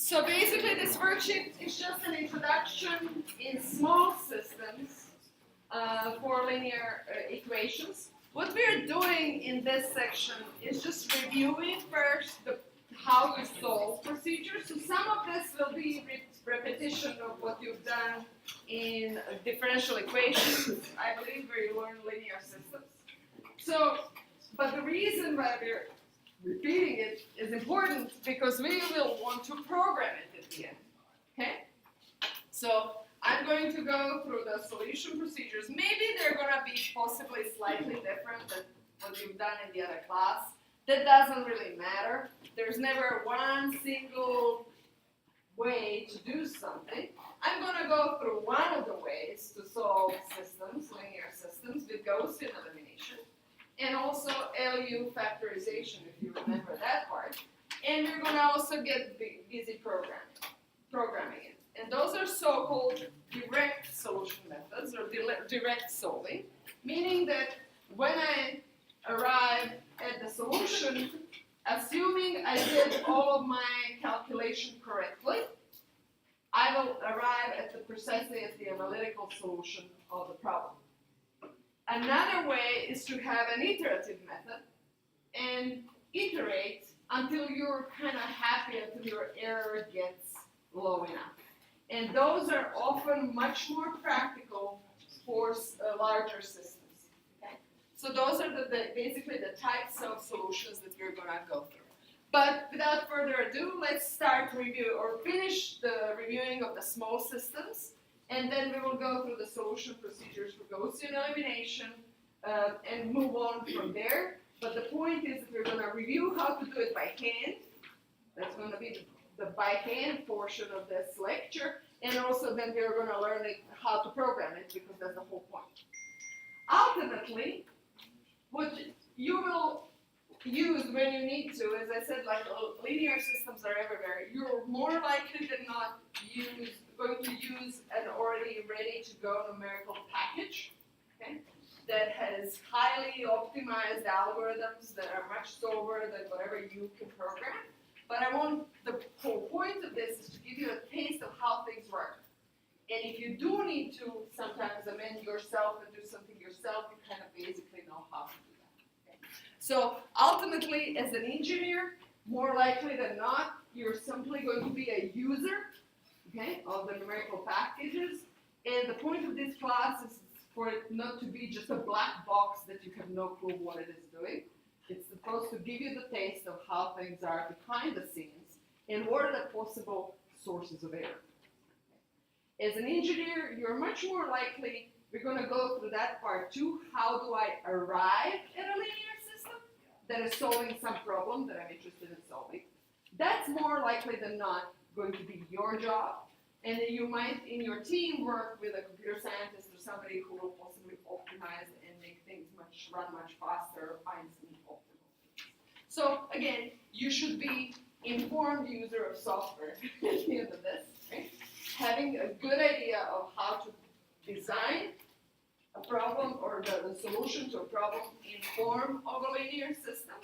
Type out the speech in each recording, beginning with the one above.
So basically this worksheet is just an introduction in small systems for linear equations. What we're doing in this section is just reviewing first how to solve procedures. So some of this will be repetition of what you've done in differential equations, I believe, where you learn linear systems. So, but the reason why we're repeating it is important because we will want to program it at the end. Okay? So I'm going to go through the solution procedures. Maybe they're going to be possibly slightly different than what you've done in the other class. That doesn't really matter. There's never one single way to do something. I'm going to go through one of the ways to solve systems, linear systems, with Gaussian elimination, and also LU factorization, if you remember that part. And we're going to also get busy programming it. And those are so-called direct solution methods, or direct solving, meaning that when I arrive at the solution, assuming I did all of my calculation correctly, I will arrive at precisely at the analytical solution of the problem. Another way is to have an iterative method and iterate until you're kind of happy, until your error gets low enough. And those are often much more practical for larger systems. Okay? So those are basically the types of solutions that we're going to go through. But without further ado, let's start finish the reviewing of the small systems, and then we will go through the solution procedures for Gaussian elimination and move on from there. But the point is that we're going to review how to do it by hand. That's going to be the by hand portion of this lecture, and also then we're going to learn how to program it, because that's the whole point. Ultimately, what you will use when you need to, as I said, like linear systems are everywhere, you're more likely than not going to use an already ready-to-go numerical package, okay, that has highly optimized algorithms that are much slower than whatever you can program. But the whole point of this is to give you a taste of how things work. And if you do need to sometimes amend yourself and do something yourself, you kind of basically know how to do that. Okay? So ultimately, as an engineer, more likely than not, you're simply going to be a user, okay, of the numerical packages. And the point of this class is for it not to be just a black box that you have no clue what it is doing. It's supposed to give you the taste of how things are behind the scenes and what are the possible sources of error. As an engineer, you're much more likely, we're going to go through that part too, how do I arrive at a linear system that is solving some problem that I'm interested in solving. That's more likely than not going to be your job. And then you might, in your team, work with a computer scientist or somebody who will possibly optimize and make things run much faster or find some optimal things. So again, you should be informed user of software at the end of this, right? Having a good idea of how to design a problem or the solution to a problem in form of a linear system,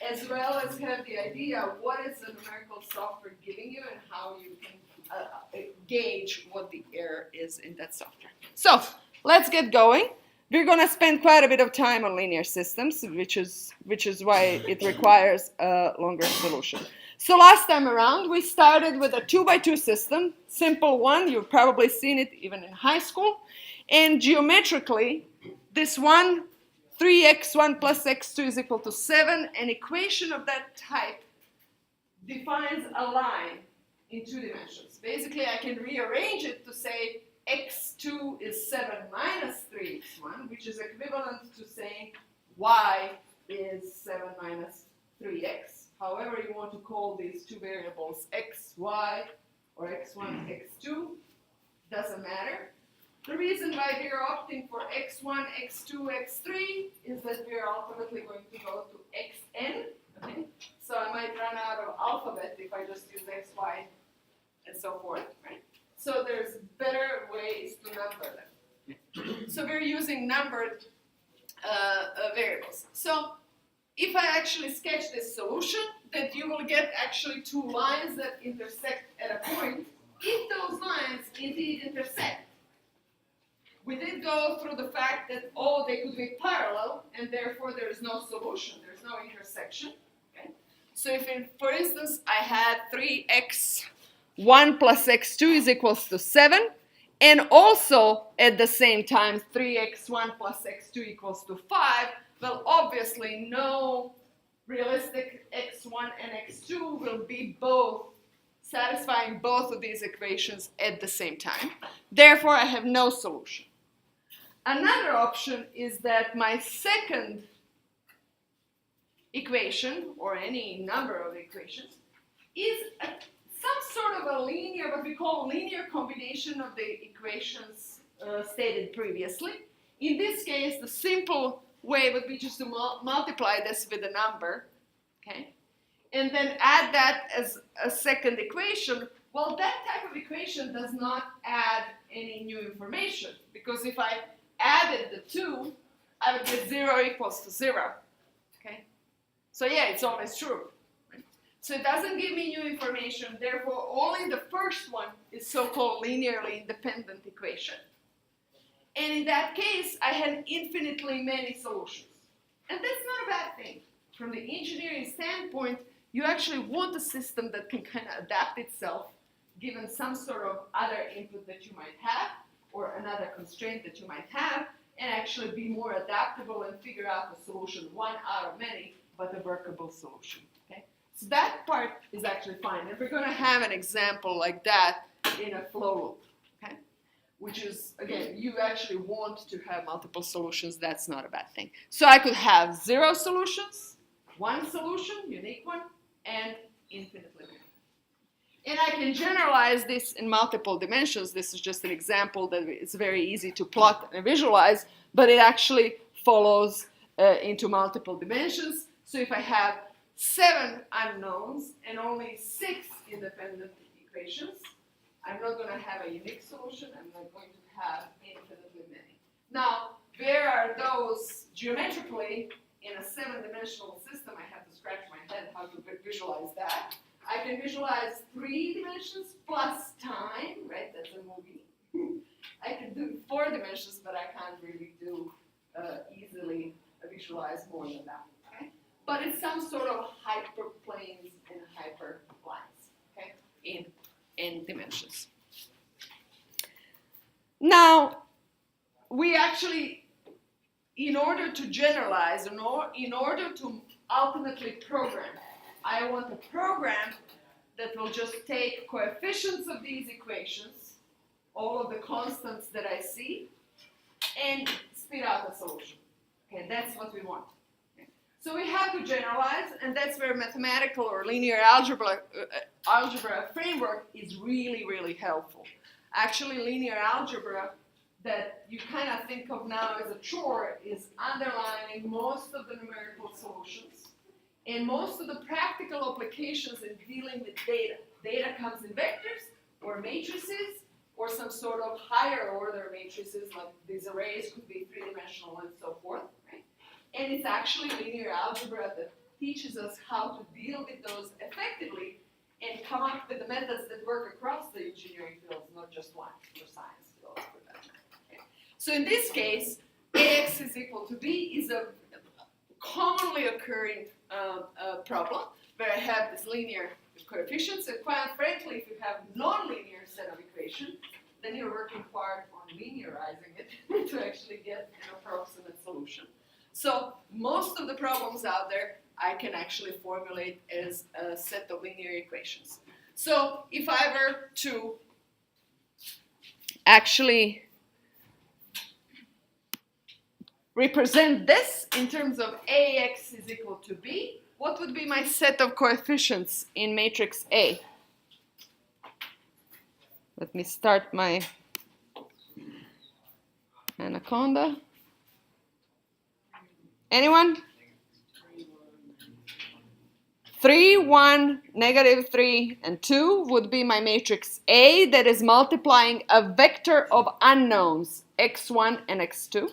as well as have the idea of what is the numerical software giving you and how you can gauge what the error is in that software. So let's get going. We're going to spend quite a bit of time on linear systems, which is why it requires a longer solution. So last time around, we started with a 2x2 system, simple one. You've probably seen it even in high school. And geometrically, this one, 3x1 plus x2 is equal to 7. An equation of that type defines a line in 2 dimensions. Basically, I can rearrange it to say x2 is 7 minus 3x1, which is equivalent to saying y is 7 minus 3x. However you want to call these two variables x, y, or x1, x2, doesn't matter. The reason why we are opting for x1, x2, x3 is that we are ultimately going to go to xn. Okay? So I might run out of alphabet if I just use x, y, and so forth. Right? So there's better ways to number them. So we're using numbered variables. So if I actually sketch this solution, that you will get actually two lines that intersect at a point if those lines indeed intersect. We did go through the fact that, oh, they could be parallel, and therefore there is no solution, there's no intersection. Okay? So if, for instance, I had 3x1 plus x2 is equals to 7, and also at the same time 3x1 plus x2 equals to 5, well, obviously no realistic x1 and x2 will be both satisfying both of these equations at the same time. Therefore, I have no solution. Another option is that my second equation, or any number of equations, is some sort of a linear, what we call linear combination of the equations stated previously. In this case, the simple way would be just to multiply this with a number, okay? And then add that as a second equation. Well, that type of equation does not add any new information, because if I added the two, I would get 0 equals to 0, okay? So yeah, it's always true. Right? So it doesn't give me new information, therefore only the first one is so-called linearly independent equation. And in that case, I had infinitely many solutions. And that's not a bad thing. From the engineering standpoint, you actually want a system that can kind of adapt itself given some sort of other input that you might have or another constraint that you might have, and actually be more adaptable and figure out the solution, one out of many, but a workable solution. Okay? So that part is actually fine. And we're going to have an example like that in a flow loop. Okay? Which is, again, you actually want to have multiple solutions. That's not a bad thing. So I could have 0 solutions, 1 solution, unique one, and infinitely many. And I can generalize this in multiple dimensions. This is just an example that it's very easy to plot and visualize, but it actually follows into multiple dimensions. So if I have 7 unknowns and only 6 independent equations, I'm not going to have a unique solution. I'm not going to have infinitely many. Now, where are those geometrically in a 7-dimensional system? I have to scratch my head how to visualize that. I can visualize 3 dimensions plus time, right? That's a movie. I can do 4 dimensions, but I can't really do easily visualize more than that. Okay? But it's some sort of hyperplanes and hyperlines, okay? In dimensions. Now, we actually, in order to generalize, in order to ultimately program, I want a program that will just take coefficients of these equations, all of the constants that I see, and spit out a solution. Okay, that's what we want. Okay. So we have to generalize, and that's where mathematical or linear algebra framework is really, really helpful. Actually, linear algebra that you kind of think of now as a chore is underlining most of the numerical solutions and most of the practical applications in dealing with data. Data comes in vectors or matrices or some sort of higher order matrices, like these arrays could be 3-dimensional and so forth. Right? And it's actually linear algebra that teaches us how to deal with those effectively and come up with the methods that work across the engineering fields, not just one, or science fields for that matter. Okay. So in this case, AX is equal to B is a commonly occurring problem where I have this linear coefficients, and quite frankly, if you have non-linear set of equations, then you're working hard on linearizing it to actually get an approximate solution. So most of the problems out there I can actually formulate as a set of linear equations. So if I were to actually represent this in terms of AX is equal to B, what would be my set of coefficients in matrix A? Let me start my anaconda. Anyone? 3, 1, -3, and 2 would be my matrix A that is multiplying a vector of unknowns, x1 and x2.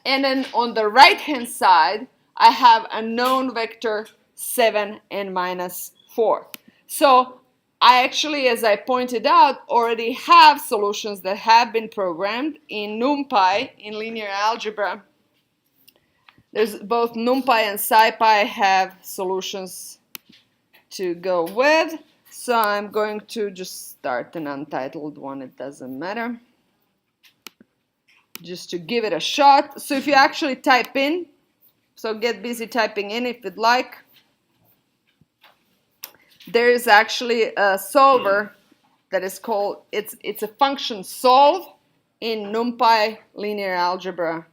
And then on the right-hand side, I have a known vector 7 and minus 4. So I actually, as I pointed out, already have solutions that have been programmed in NumPy, in linear algebra. There's both NumPy and SciPy have solutions to go with. So I'm going to just start an untitled one, it doesn't matter. Just to give it a shot. So if you actually type in, so get busy typing in if you'd like. There is actually a solver that is called, it's a function solve in NumPy linear algebra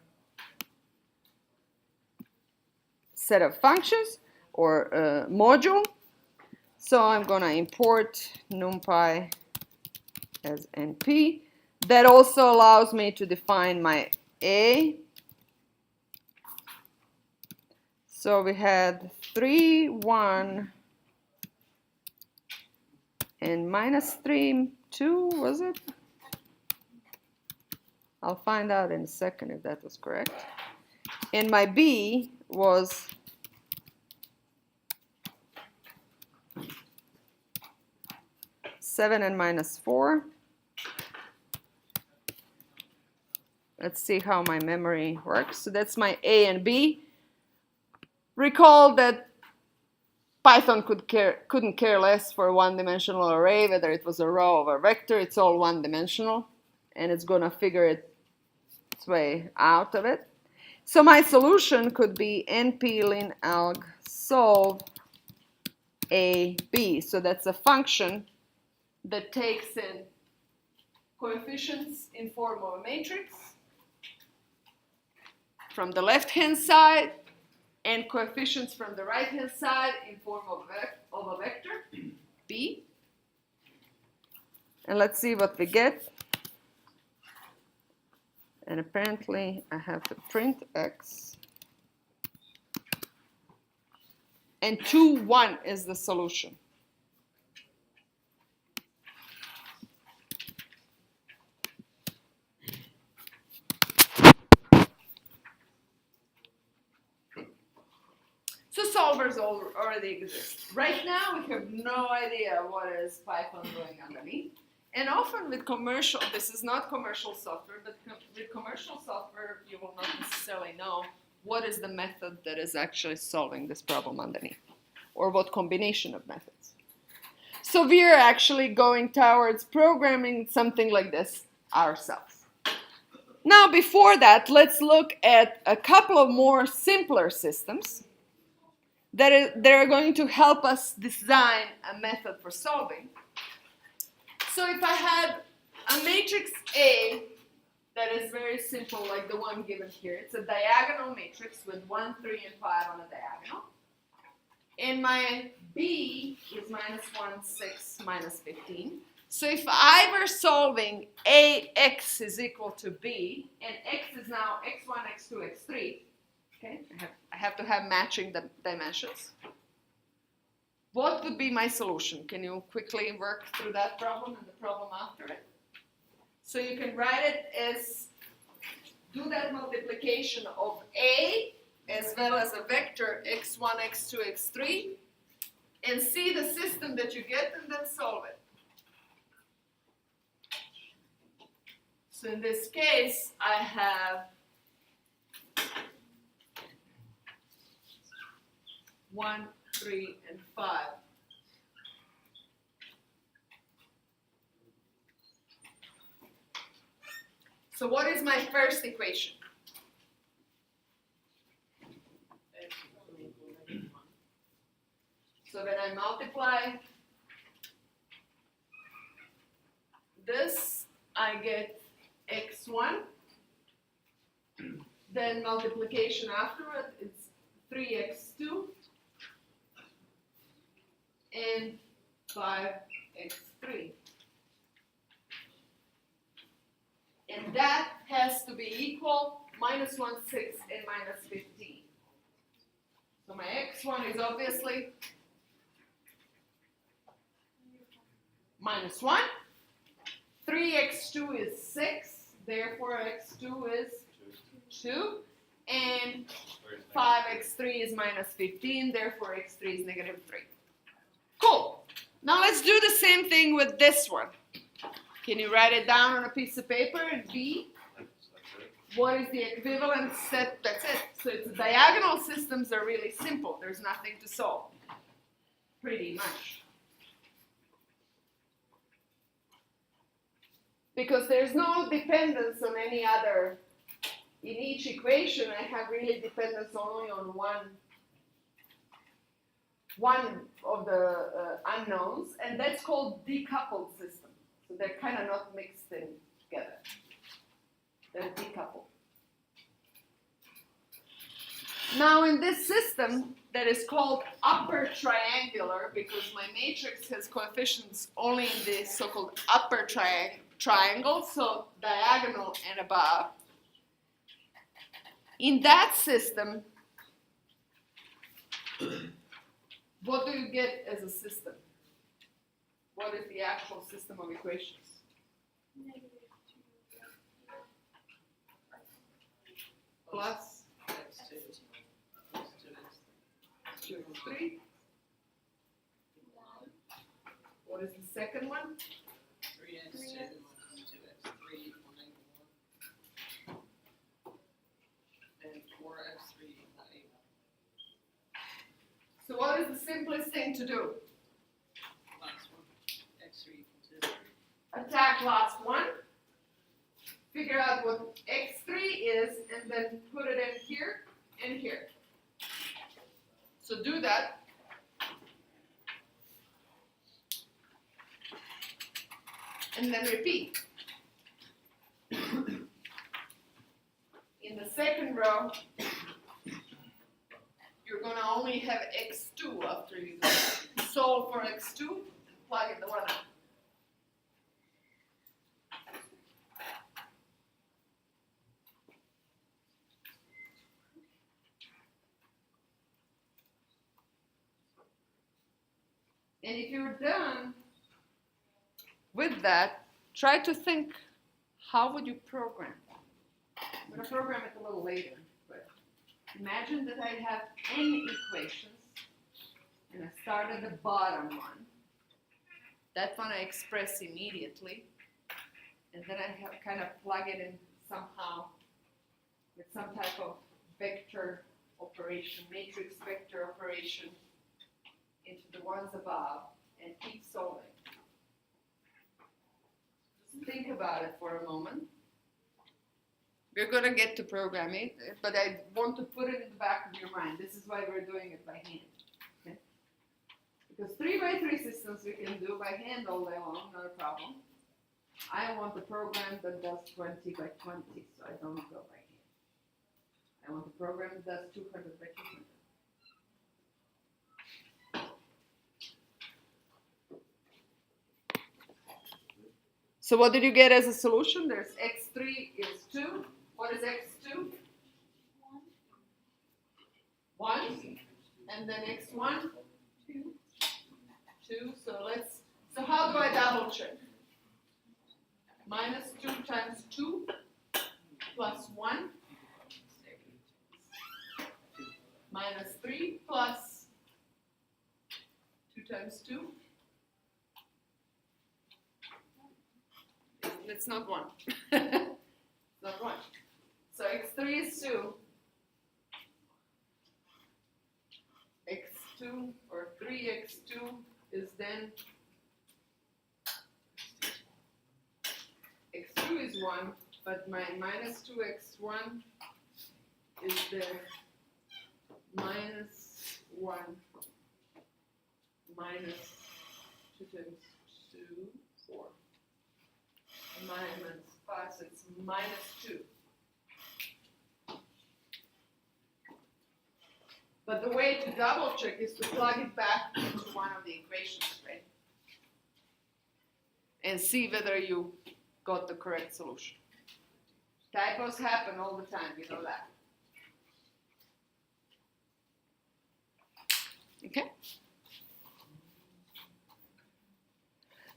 set of functions or module. So I'm going to import NumPy as NP. That also allows me to define my A. So we had 3, 1, and minus 3, 2, was it? I'll find out in a second if that was correct. And my B was 7 and minus 4. Let's see how my memory works. So that's my A and B. Recall that Python couldn't care less for a one-dimensional array, whether it was a row or a vector. It's all one-dimensional, and it's going to figure its way out of it. So my solution could be NP lin alg solve A, B. So that's a function that takes in coefficients in form of a matrix from the left-hand side and coefficients from the right-hand side in form of a vector, B. And let's see what we get. And apparently I have to print X. And 2, 1 is the solution. So solvers already exist. Right now, we have no idea what is Python doing underneath. And often with commercial, this is not commercial software, but with commercial software, you will not necessarily know what is the method that is actually solving this problem underneath, or what combination of methods. So we are actually going towards programming something like this ourselves. Now, before that, let's look at a couple of more simpler systems that are going to help us design a method for solving. So if I had a matrix A that is very simple, like the one given here, it's a diagonal matrix with 1, 3, and 5 on a diagonal. And my B is minus 1, 6, minus 15. So if I were solving AX is equal to B, and X is now X1, X2, X3, okay, I have to have matching the dimensions. What would be my solution? Can you quickly work through that problem and the problem after it? So you can write it as, do that multiplication of A as well as a vector x1, x2, x3, and see the system that you get and then solve it. So in this case, I have 1, 3, and 5. So what is my first equation? So when I multiply this, I get x1. Then multiplication afterward, it's 3x2 and 5x3. And that has to be equal minus 1, 6, and minus 15. So my x1 is obviously minus 1. 3x2 is 6. Therefore, x2 is 2. And 5x3 is minus 15, therefore x3 is negative 3. Cool. Now let's do the same thing with this one. Can you write it down on a piece of paper and B? What is the equivalent set? That's it. So it's diagonal systems are really simple. There's nothing to solve. Pretty much. Because there's no dependence on any other. In each equation, I have really dependence only on one of the unknowns, and that's called decoupled system. So they're kind of not mixed in together. They're decoupled. Now in this system that is called upper triangular, because my matrix has coefficients only in the so-called upper triangle, so diagonal and above. In that system, what do you get as a system? What is the actual system of equations? Plus 2, 3. What is the second one? 3x2 minus 2x3 equal -1. And 4x3 equal 8. So what is the simplest thing to do? Last one. x3 equal 2. Attack last one. Figure out what x3 is and then put it in here and here. So do that. And then repeat. In the second row, you're going to only have x2 after you solve for x2 and plug in the 1 out. And if you're done with that, try to think, how would you program that? I'm going to program it a little later, but imagine that I have n equations, and I start at the bottom one. That one I express immediately, and then I have kind of plug it in somehow with some type of vector operation, matrix vector operation, into the ones above, and keep solving. Just think about it for a moment. We're going to get to programming, but I want to put it in the back of your mind. This is why we're doing it by hand. Okay? Because 3x3 systems we can do by hand all day long, not a problem. I want a program that does 20 by 20, so I don't go by hand. I want a program that does 200 by 200. So what did you get as a solution? There's x3 is 2. What is x2? 1. And then x1? 2. So how do I double check? Minus 2 times 2 plus 1 minus 3 plus 2 times 2. It's not 1. It's not 1. So x3 is 2. x2 or 3x2 is then x2 is 1, but my minus 2x1 is then minus 1 minus 2 times 2, 4. Minus 5, so it's minus 2. But the way to double check is to plug it back into one of the equations, right? And see whether you got the correct solution. Typos happen all the time, you know that. Okay?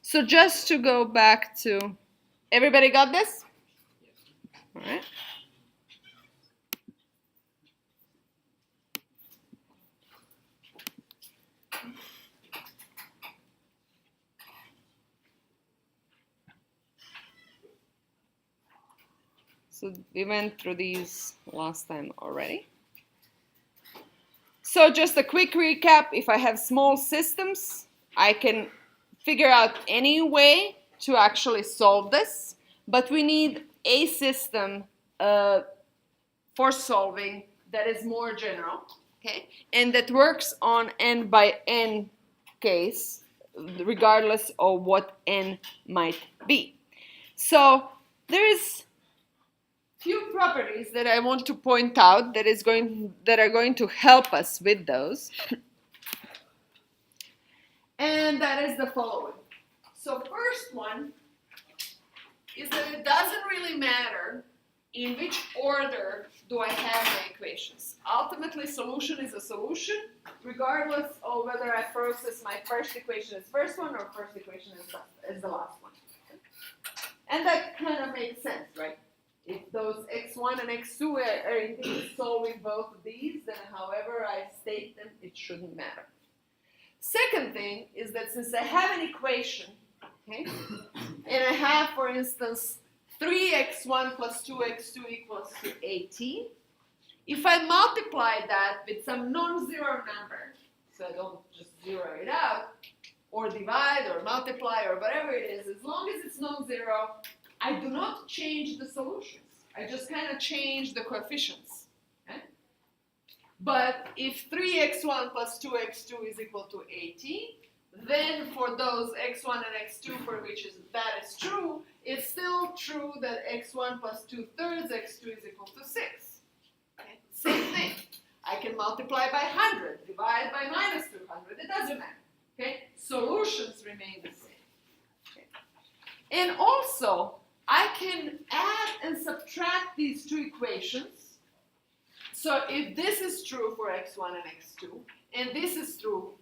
So just to go back to, everybody got this? All right. So we went through these last time already. So just a quick recap, if I have small systems, I can figure out any way to actually solve this, but we need a system for solving that is more general, okay, and that works on n by n case, regardless of what n might be. So there is few properties that I want to point out that are going to help us with those, and that is the following. So first one is that it doesn't really matter in which order do I have my equations. Ultimately, solution is a solution, regardless of whether I process my first equation as first one or first equation as the last one. And that kind of makes sense, right? If those x1 and x2 are indeed solving both of these, then however I state them, it shouldn't matter. Second thing is that since I have an equation, okay, and I have, for instance, 3x1 plus 2x2 equals to 18, if I multiply that with some non-zero number, so I don't just zero it out, or divide or multiply or whatever it is, as long as it's non-zero, I do not change the solutions. I just kind of change the coefficients. Okay? But if 3x1 plus 2x2 is equal to 18, then for those x1 and x2 for which that is true, it's still true that x1 plus 2/3 x2 is equal to 6. Okay? Same thing. I can multiply by 100, divide by minus 200, it doesn't matter. Okay? Solutions remain the same. Okay? And also, I can add and subtract these two equations. So if this is true for x1 and x2, and this is true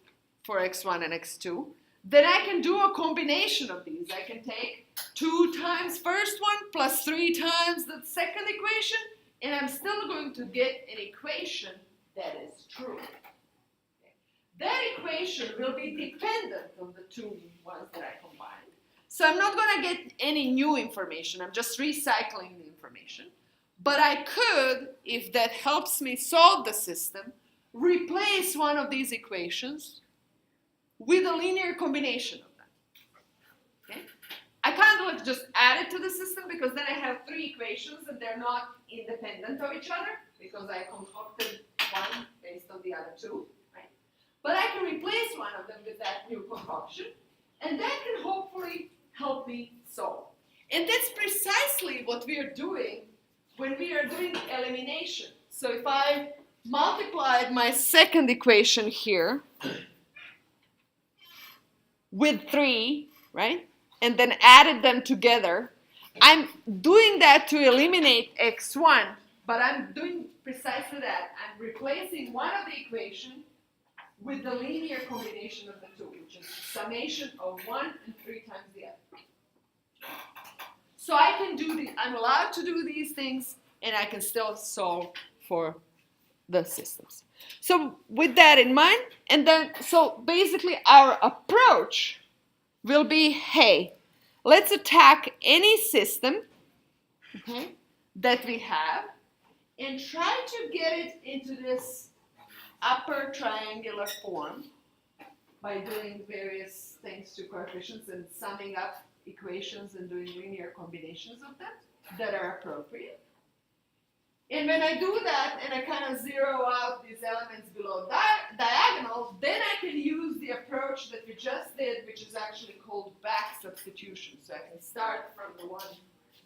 for x1 and x2, then I can do a combination of these. I can take 2 times first one plus 3 times the second equation, and I'm still going to get an equation that is true. Okay. That equation will be dependent on the two ones that I combined. So I'm not going to get any new information. I'm just recycling the information. But I could, if that helps me solve the system, replace one of these equations with a linear combination of them. Okay? I can't just add it to the system because then I have 3 equations and they're not independent of each other because I concocted one based on the other 2. Right? But I can replace one of them with that new concoction, and that can hopefully help me solve. And that's precisely what we are doing when we are doing elimination. So if I multiplied my second equation here with 3, right, and then added them together, I'm doing that to eliminate x1, but I'm doing precisely that. I'm replacing one of the equations with the linear combination of the two, which is summation of 1 and 3 times the other. So I can do I'm allowed to do these things, and I can still solve for the systems. So with that in mind, and then, so basically our approach will be, hey, let's attack any system, okay, that we have, and try to get it into this upper triangular form by doing various things to coefficients and summing up equations and doing linear combinations of them that are appropriate. And when I do that and I kind of zero out these elements below diagonal, then I can use the approach that we just did, which is actually called back substitution. So I can start from the one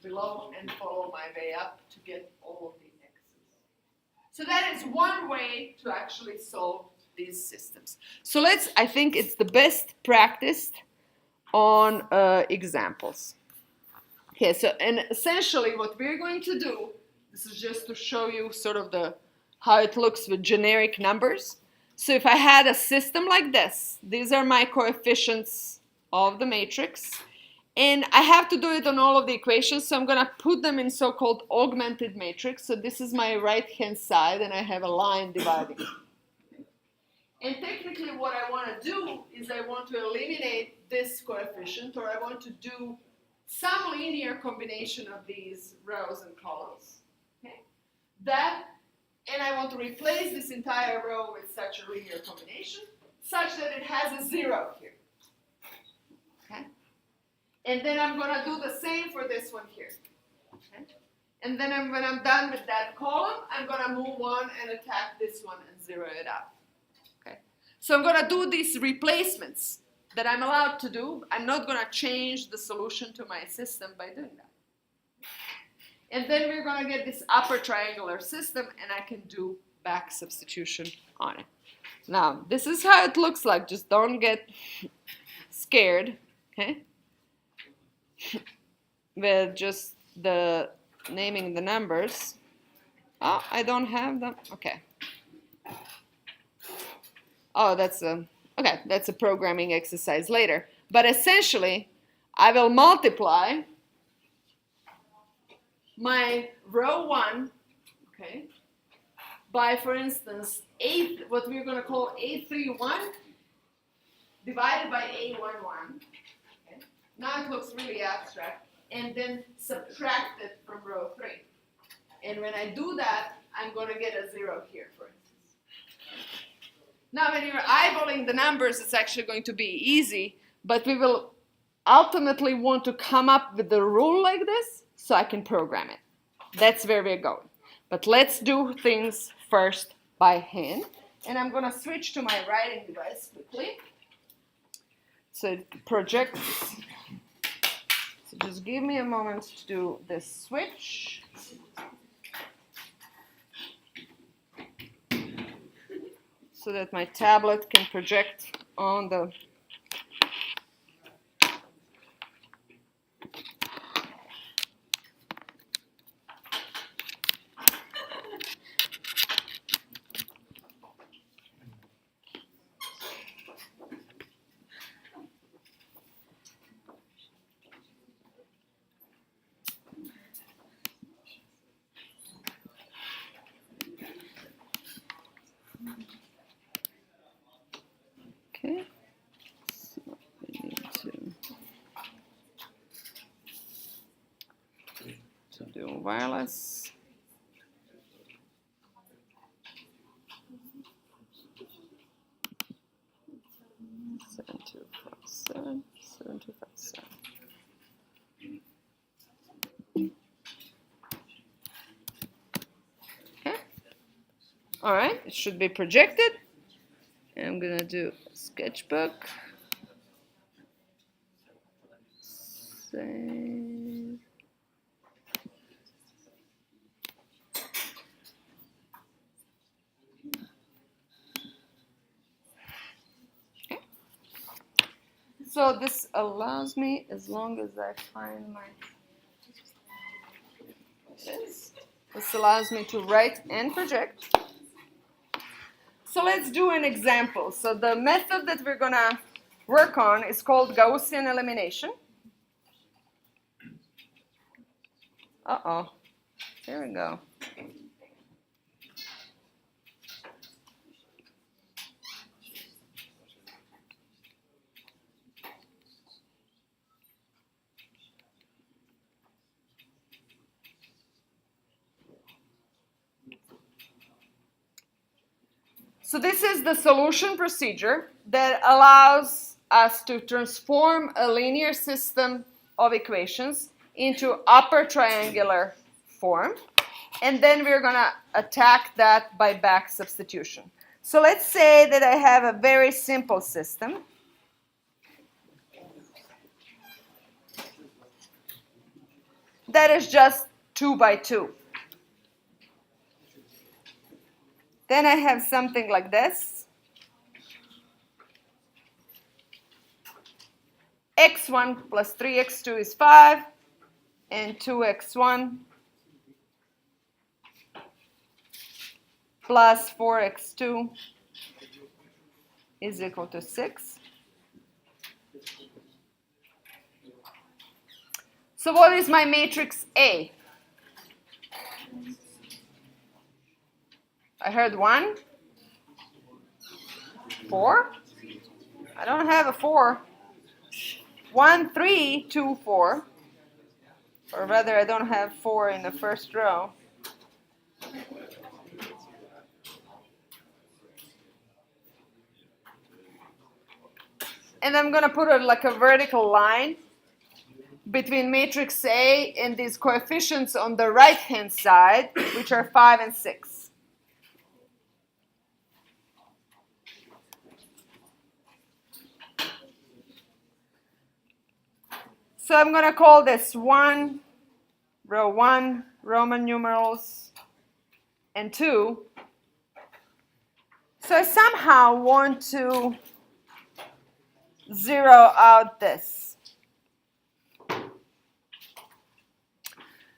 below and follow my way up to get all of these x's. So that is one way to actually solve these systems. So I think it's the best practiced on examples. Okay, so and essentially what we're going to do, this is just to show you sort of how it looks with generic numbers. So if I had a system like this, these are my coefficients of the matrix, and I have to do it on all of the equations, so I'm going to put them in so-called augmented matrix. So this is my right-hand side, and I have a line dividing it. And technically what I want to do is I want to eliminate this coefficient, or I want to do some linear combination of these rows and columns. Okay? And I want to replace this entire row with such a linear combination, such that it has a 0 here. Okay? And then I'm going to do the same for this one here. Okay? And then when I'm done with that column, I'm going to move on and attack this one and 0 it out. Okay? So I'm going to do these replacements that I'm allowed to do. I'm not going to change the solution to my system by doing that. And then we're going to get this upper triangular system, and I can do back substitution on it. Now, this is how it looks like. Just don't get scared, okay? With just the naming the numbers. Oh, I don't have them. Okay. Oh, that's a programming exercise later. But essentially, I will multiply my row 1, okay, by, for instance, what we're going to call A31 divided by A11. Okay. Now it looks really abstract. And then subtract it from row 3. And when I do that, I'm going to get a 0 here, for instance. Now, when you're eyeballing the numbers, it's actually going to be easy, but we will ultimately want to come up with the rule like this so I can program it. That's where we're going. But let's do things first by hand. And I'm going to switch to my writing device quickly. So it projects. So just give me a moment to do this switch. So that my tablet can project on the okay. So we need to do wireless. Seven two five seven. Okay. All right. It should be projected. And I'm gonna do a sketchbook. Save. Okay. So this allows me, as long as I find my this allows me to write and project. So let's do an example. So the method that we're going to work on is called Gaussian Elimination. Uh-oh. Here we go. So this is the solution procedure that allows us to transform a linear system of equations into upper triangular form. And then we're going to attack that by back substitution. So let's say that I have a very simple system. That is just 2 by 2. Then I have something like this. X1 plus 3x2 is 5, and 2x1 plus 4x2 is equal to 6. So what is my matrix A? I heard 1, 4. I don't have a 4. 1, 3, 2, 4. or rather I don't have 4 in the first row. And I'm going to put like a vertical line between matrix A and these coefficients on the right-hand side, which are 5 and 6. So I'm going to call this 1, Roman numerals, and 2. So I somehow want to zero out this.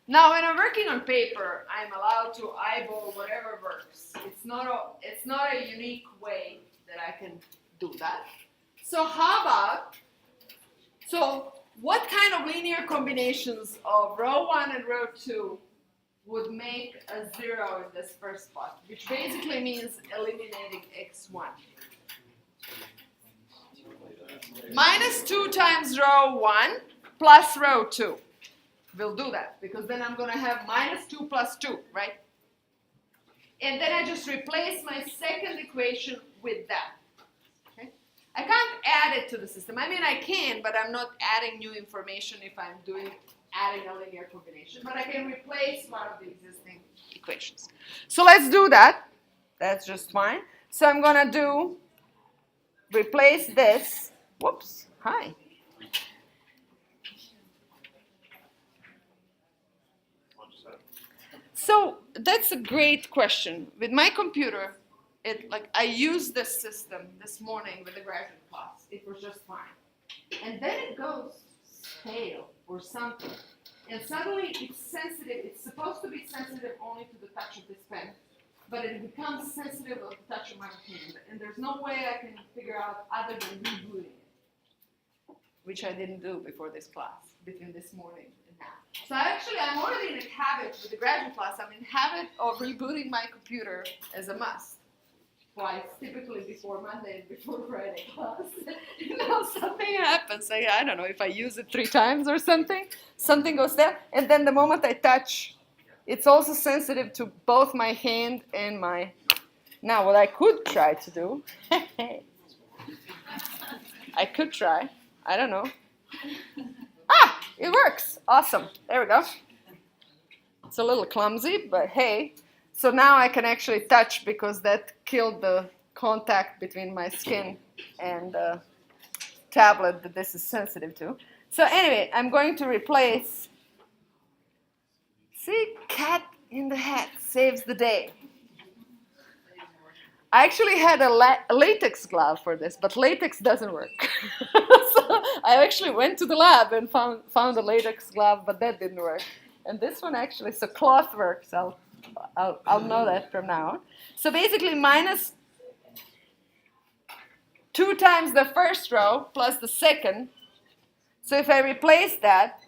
Now, when I'm working on paper, I'm allowed to eyeball whatever works. It's not a unique way that I can do that. So how about, so what kind of linear combinations of row 1 and row 2 would make a 0 in this first spot, which basically means eliminating x1. Minus 2 times row 1 plus row 2. We'll do that, because then I'm going to have minus 2 plus 2, right? And then I just replace my second equation with that. Okay? I can't add it to the system. I mean, I can, but I'm not adding new information if I'm adding a linear combination. But I can replace one of the existing equations. So let's do that. That's just fine. So I'm going to replace this. Whoops. Hi. So that's a great question. With my computer, I used this system this morning with the graduate class. It was just fine. And then it goes stale or something. And suddenly it's sensitive. It's supposed to be sensitive only to the touch of this pen. But it becomes sensitive to the touch of my hand. And there's no way I can figure out other than rebooting it, which I didn't do before this class, between this morning and now. So I'm already in a habit with the graduate class. I'm in habit of rebooting my computer as a must. Twice, typically before Monday and before Friday class. Something happens. I don't know, if I use it 3 times or something goes there. And then the moment I touch, it's also sensitive to both my hand and my... Now, what I could try to do, I could try, I don't know. It works. Awesome. There we go. It's a little clumsy, but hey. So now I can actually touch, because that killed the contact between my skin and the tablet that this is sensitive to. So anyway, I'm going to replace... See, cat in the hat saves the day. I actually had a latex glove for this, but latex doesn't work. So I actually went to the lab and found a latex glove, but that didn't work. And this one actually, so cloth works. I'll know that from now on. So basically minus 2 times the first row plus the second. So if I replace that,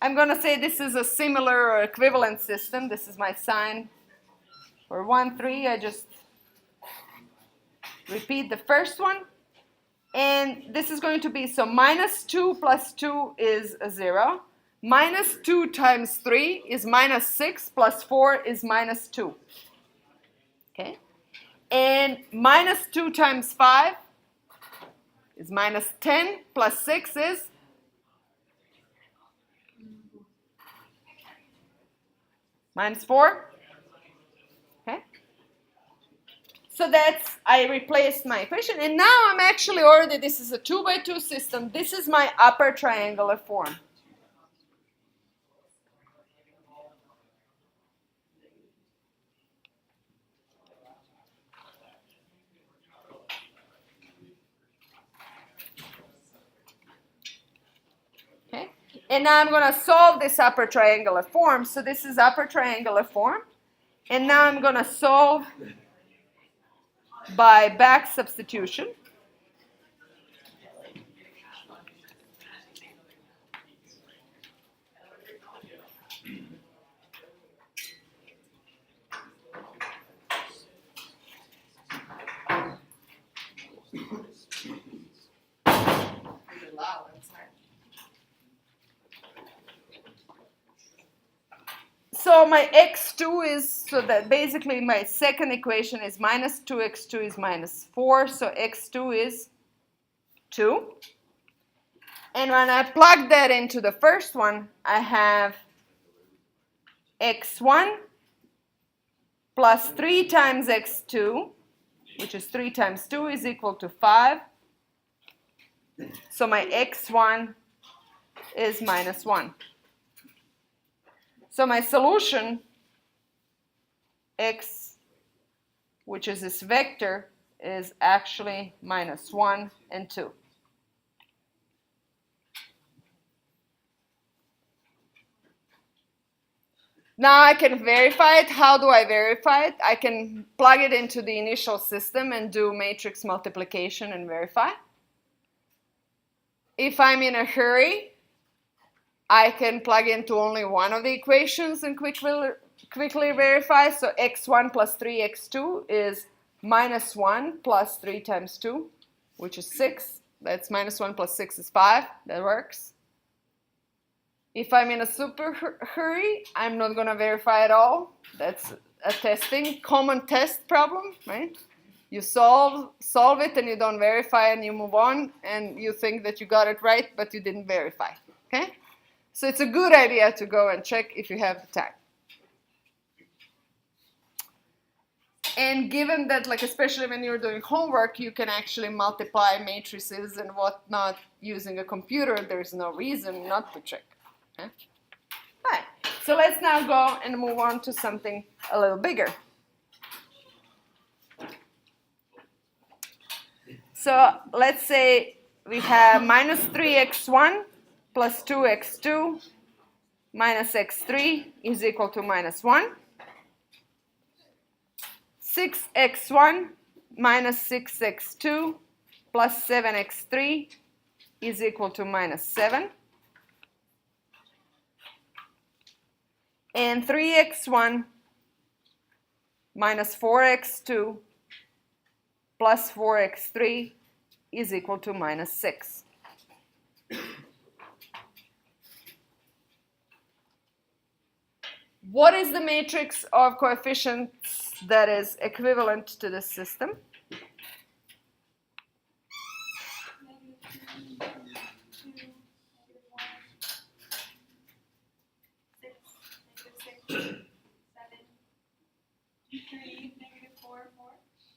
I'm going to say this is a similar or equivalent system. This is my sign. For 1, 3, I just repeat the first one. And this is going to be, so minus 2 plus 2 is a 0. Minus 2 times 3 is minus 6, plus 4 is minus 2. Okay? And minus 2 times 5 is minus 10, plus 6 is minus 4. Okay? So that's, I replaced my equation. And now I'm actually already, this is a 2 by 2 system. This is my upper triangular form. Okay? And now I'm going to solve this upper triangular form. So this is upper triangular form. And now I'm going to solve by back substitution. So my x2 is, so that basically my second equation is minus 2x2 is minus 4, so x2 is 2. And when I plug that into the first one, I have x1 plus 3 times x2, which is 3 times 2 is equal to 5. So my x1 is minus 1. So my solution, x, which is this vector, is actually minus 1 and 2. Now I can verify it. How do I verify it? I can plug it into the initial system and do matrix multiplication and verify. If I'm in a hurry, I can plug into only one of the equations and quickly verify. So x1 plus 3x2 is minus 1 plus 3 times 2, which is 6. That's minus 1 plus 6 is 5. That works. If I'm in a super hurry, I'm not going to verify at all. That's a testing, common test problem, right? You solve it and you don't verify and you move on and you think that you got it right, but you didn't verify, okay? So it's a good idea to go and check if you have the time. And given that, like, especially when you're doing homework, you can actually multiply matrices and whatnot using a computer, there's no reason not to check. Okay? All right, so let's now go and move on to something a little bigger. So let's say we have minus 3x1 plus 2x2 minus x3 is equal to minus 1. 6x1 minus 6x2 plus 7x3 is equal to minus 7. And 3x1 minus 4x2 plus 4x3 is equal to minus 6. What is the matrix of coefficients that is equivalent to this system?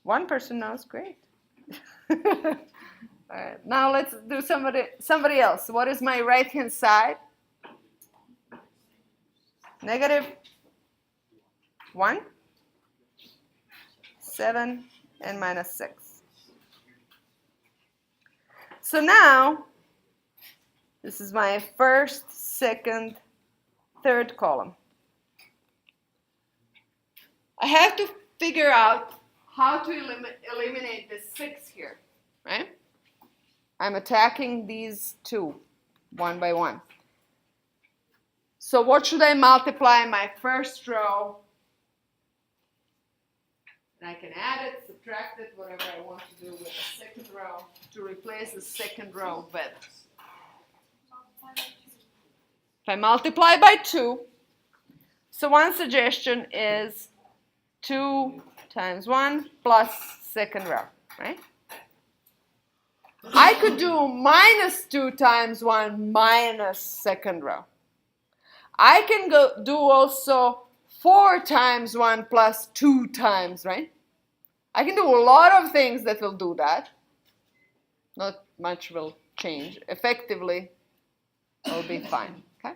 One person knows, great. All right, now let's do somebody else. What is my right-hand side? Negative 1, 7, and minus 6. So now, this is my first, second, third column. I have to figure out how to eliminate this 6 here, right? I'm attacking these two, one by one. So what should I multiply in my first row? And I can add it, subtract it, whatever I want to do with the second row to replace the second row with. If I multiply by 2, so one suggestion is 2 times 1 plus second row, right? I could do minus 2 times 1 minus second row. I can do also 4 times 1 plus 2 times, right? I can do a lot of things that will do that. Not much will change. Effectively, it'll be fine, okay?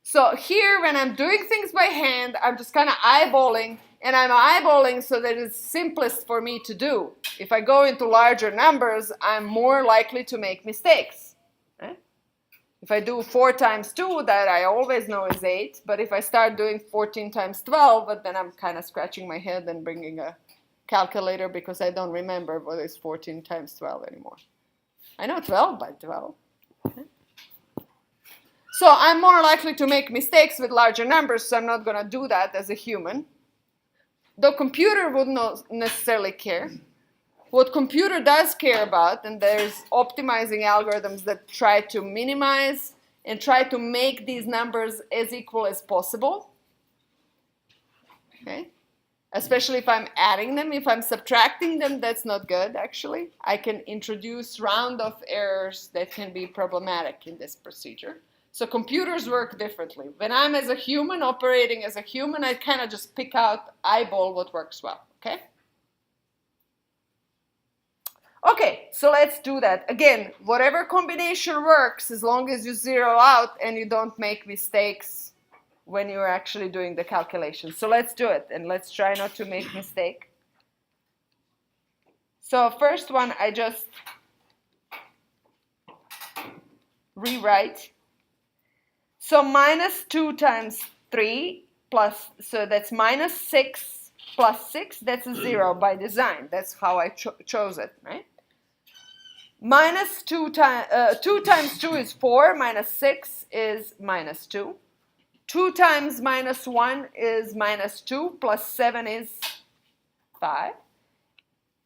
So here, when I'm doing things by hand, I'm just kind of eyeballing, and I'm eyeballing so that it's simplest for me to do. If I go into larger numbers, I'm more likely to make mistakes. Right? If I do 4 times 2, that I always know is 8, but if I start doing 14 times 12, but then I'm kind of scratching my head and bringing a calculator because I don't remember what is 14 times 12 anymore. I know 12 by 12. Okay. So I'm more likely to make mistakes with larger numbers, so I'm not going to do that as a human. The computer would not necessarily care. What computer does care about, and there's optimizing algorithms that try to minimize and try to make these numbers as equal as possible. Okay? Especially if I'm adding them. If I'm subtracting them, that's not good, actually. I can introduce round-off errors that can be problematic in this procedure. So computers work differently. When I'm as a human, operating as a human, I kind of just pick out, eyeball what works well, okay? Okay, so let's do that. Again, whatever combination works, as long as you zero out and you don't make mistakes when you're actually doing the calculation. So let's do it, and let's try not to make mistake. So first one, I just rewrite. So minus 2 times 3 plus, so that's minus 6 plus 6, that's a 0 by design. That's how I chose it, right? Minus 2 times 2 is 4, minus 6 is minus 2. 2 times minus 1 is minus 2, plus 7 is 5.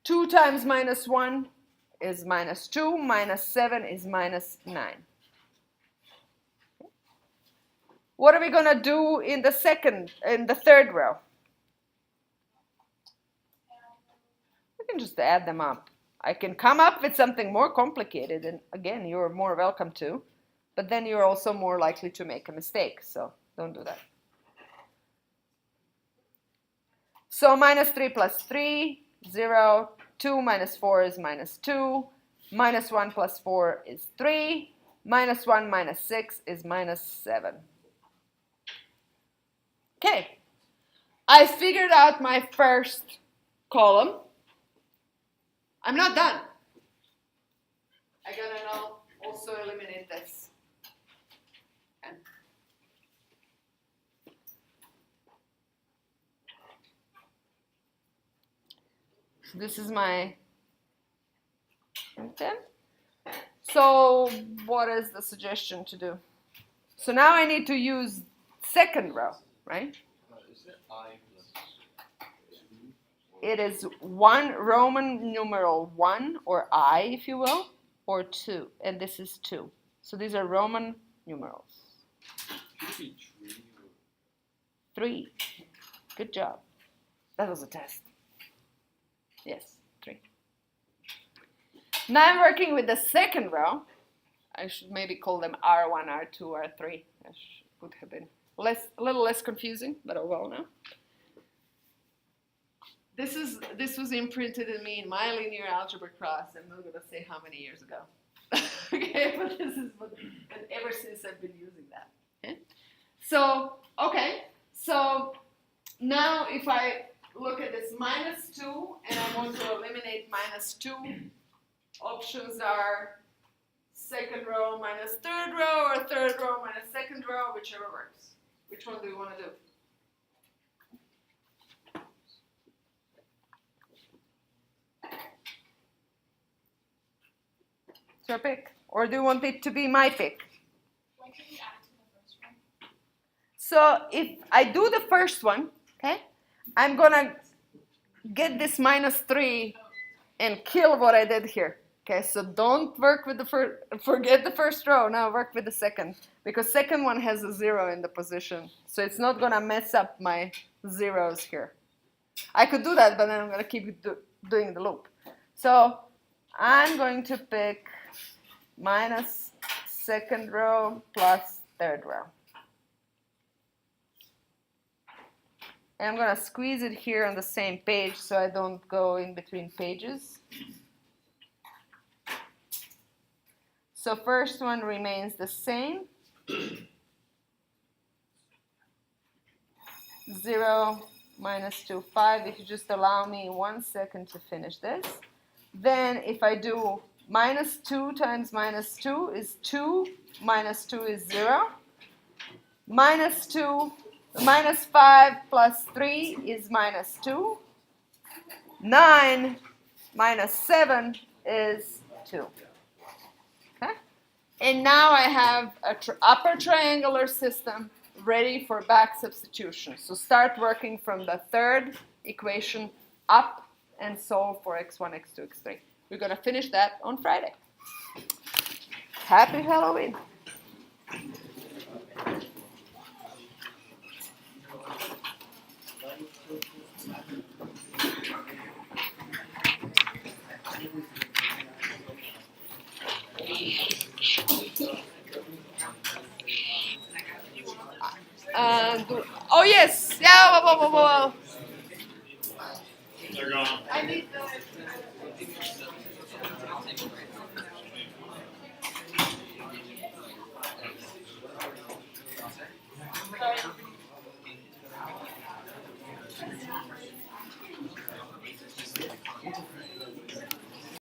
2 times minus 1 is minus 2, minus 7 is minus 9. What are we going to do in the third row? We can just add them up. I can come up with something more complicated, and again, you're more welcome to, but then you're also more likely to make a mistake, so don't do that. So minus 3 plus 3, 0, 2 minus 4 is minus 2, minus 1 plus 4 is 3, minus 1 minus 6 is minus 7. Okay, I figured out my first column. I'm not done. I gotta now also eliminate this. Okay. So this is my intent. So what is the suggestion to do? So now I need to use second row, right? Is it I plus 2? It is 1 Roman numeral 1, or I, if you will, or 2, and this is 2. So these are Roman numerals. Should it be 3. Good job. That was a test. Yes, 3. Now I'm working with the second row. I should maybe call them R1, R2, R3. That would have been a little less confusing, but oh well now. This was imprinted in me in my linear algebra class. I'm not going to say how many years ago. Okay, but this is what, and ever since I've been using that. Okay? So, okay, so now if I look at this minus 2 and I want to eliminate minus 2, options are second row minus third row, or third row minus second row, whichever works. Which one do you want to do? It's your pick. Or do you want it to be my pick? When can we add to the first one? So if I do the first one, okay, I'm going to get this minus 3 and kill what I did here. Okay, so don't work with the first, forget the first row, now work with the second. Because second one has a 0 in the position. So it's not going to mess up my zeros here. I could do that, but then I'm going to keep doing the loop. So I'm going to pick minus second row plus third row. And I'm going to squeeze it here on the same page so I don't go in between pages. So first one remains the same. 0, minus 2, 5. If you just allow me 1 second to finish this. Then if I do minus 2 times minus 2 is 2, minus 2 is 0. Minus 5 plus 3 is minus 2. 9 minus 7 is 2. Okay? And now I have an upper triangular system ready for back substitution. So start working from the third equation up and solve for x1, x2, x3. We're going to finish that on Friday. Happy Halloween. Oh yes, yeah. Whoa. They're gone. I need the